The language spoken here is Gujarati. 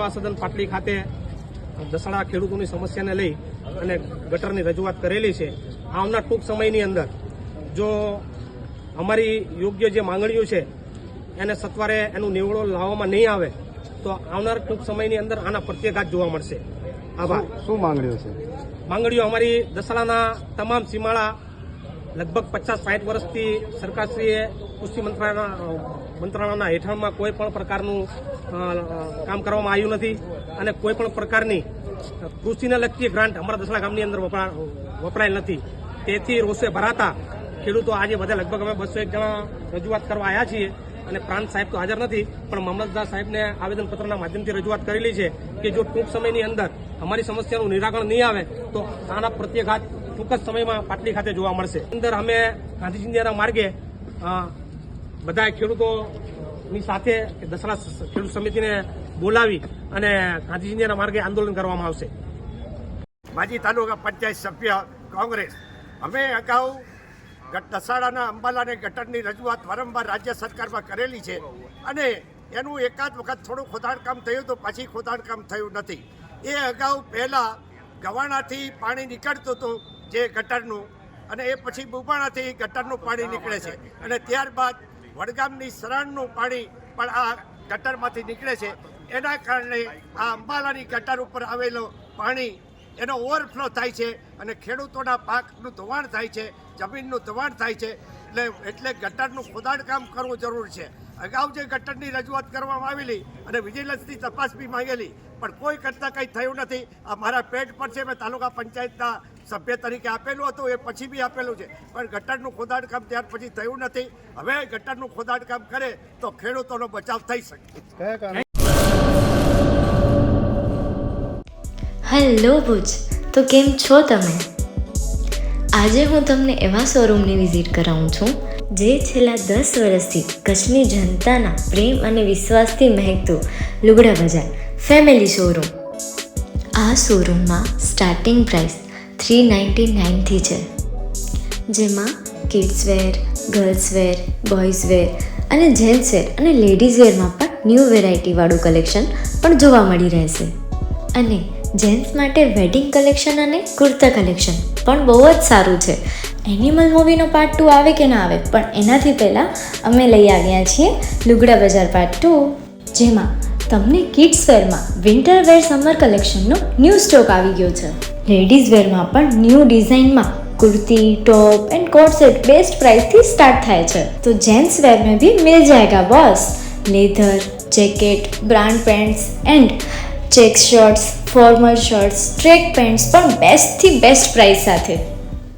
સેવા સદન પાટલી ખાતે દસાડા ખેડૂતોની સમસ્યાને લઈ અને ગટરની રજૂઆત કરેલી છે. આવનાર ટૂંક સમયની અંદર જો અમારી યોગ્ય જે માંગણીઓ છે એને સત્વરે એનું નિવડો લાવવામાં નહીં આવે તો આવનાર ટૂંક સમયની અંદર આના પ્રત્યાઘાત જોવા મળશે. આભાર. શું માંગણીઓ છે? માંગણીઓ અમારી દસાડાના તમામ સીમાડા લગભગ 50-60 વર્ષથી સરકારશ્રીએ કૃષિ મંત્રાલયના હેઠળમાં કોઈ પણ પ્રકારનું કામ કરવામાં આવ્યું નથી અને કોઈ પણ પ્રકારની કૃષિને લગતી ગ્રાન્ટ અમારા દસડા ગામની અંદર વપરાયેલ નથી. તેથી રોષે ભરાતા ખેડૂતો આજે બધા લગભગ અમે 201 જણા રજૂઆત કરવા આવ્યા છીએ અને પ્રાંત સાહેબ તો હાજર નથી, પણ મામલતદાર સાહેબને આવેદનપત્રના માધ્યમથી રજૂઆત કરેલી છે કે જો ટૂંક સમયની અંદર અમારી સમસ્યાનું નિરાકરણ નહીં આવે તો આના પ્રત્યાઘાત ટૂંક જ સમયમાં પાટલી ખાતે જોવા મળશે. અંદર અમે ગાંધીજીના માર્ગે બધા ખેડૂતોની સાથે દસડા ખેડૂત સમિતિને બોલાવી અને ગાંધીજીના માર્ગે આંદોલન કરવામાં આવશે. માજી તાલુકા પંચાયત સભ્ય કોંગ્રેસ. અમે અગાઉ દસાડાના અંબાલાને ગટરની રજૂઆત વારંવાર રાજ્ય સરકારમાં કરેલી છે અને એનું એકાદ વખત થોડું ખોદાણકામ થયું તો પછી ખોદાણકામ થયું નથી. એ અગાઉ પહેલાં ગવાણાથી પાણી નીકળતું હતું જે ગટરનું, અને એ પછી બુબાણાથી ગટરનું પાણી નીકળે છે અને ત્યારબાદ વડગામની સરાણનું પાણી પણ આ ગટરમાંથી નીકળે છે. એના કારણે આ અંબાલાની ગટર ઉપર આવેલું પાણી એનો ઓવરફ્લો થાય છે અને ખેડૂતોના પાકનું ધોવાણ થાય છે, જમીનનું ધોવાણ થાય છે. એટલે ગટરનું ખોદાણકામ કરવું જરૂર છે. અગાઉ જે ગટરની રજૂઆત કરવામાં આવેલી અને વિજિલન્સની તપાસ બી માંગેલી પણ કોઈ કરતાં કંઈ થયું નથી. આ મારા પેડ પર છે, મેં તાલુકા પંચાયતના સભ્ય તરીકે આપેલું હતું, એ પછી બી આપેલું છે, પણ ગટરનું ખોદાણકામ ત્યાર પછી થયું નથી. હવે ગટરનું ખોદાણકામ કરે તો ખેડૂતોનો બચાવ થઈ શકે. હેલો ભુજ, તો કેમ છો તમે? આજે હું તમને એવા શોરૂમની વિઝિટ કરાવું છું જે છેલ્લા 10 વર્ષથી કચ્છની જનતાના પ્રેમ અને વિશ્વાસથી મહેકતું લુગડા બજાર ફેમિલી શોરૂમ. આ શોરૂમમાં સ્ટાર્ટિંગ પ્રાઇસ 399થી છે, જેમાં kids wear, girls wear, boys wear અને જેન્ટ્સ વેર અને લેડીઝ વેરમાં પણ ન્યૂ વેરાયટીવાળું કલેક્શન પણ જોવા મળી રહેશે. અને જેન્ટ્સ માટે વેડિંગ કલેક્શન અને કુર્તા કલેક્શન પણ બહુ જ સારું છે. એનિમલ મૂવીનો પાર્ટ 2 આવે કે ના આવે, પણ એનાથી પહેલાં અમે લઈ આવ્યા છીએ લુગડા બજાર પાર્ટ 2, જેમાં તમને કિડ્સ વેરમાં વિન્ટર વેર સમર કલેક્શનનો ન્યૂ સ્ટોક આવી ગયો છે. લેડીઝ વેરમાં પણ ન્યૂ ડિઝાઇનમાં kurti, top and coat set best price थी स्टार्ट थाय छे. तो जेंट्स वेर में भी मिल जाएगा boss. Leather, jacket, brand pants and check shirts, formal shirts, track pants पर बेस्ट थी बेस्ट प्राइस साथे.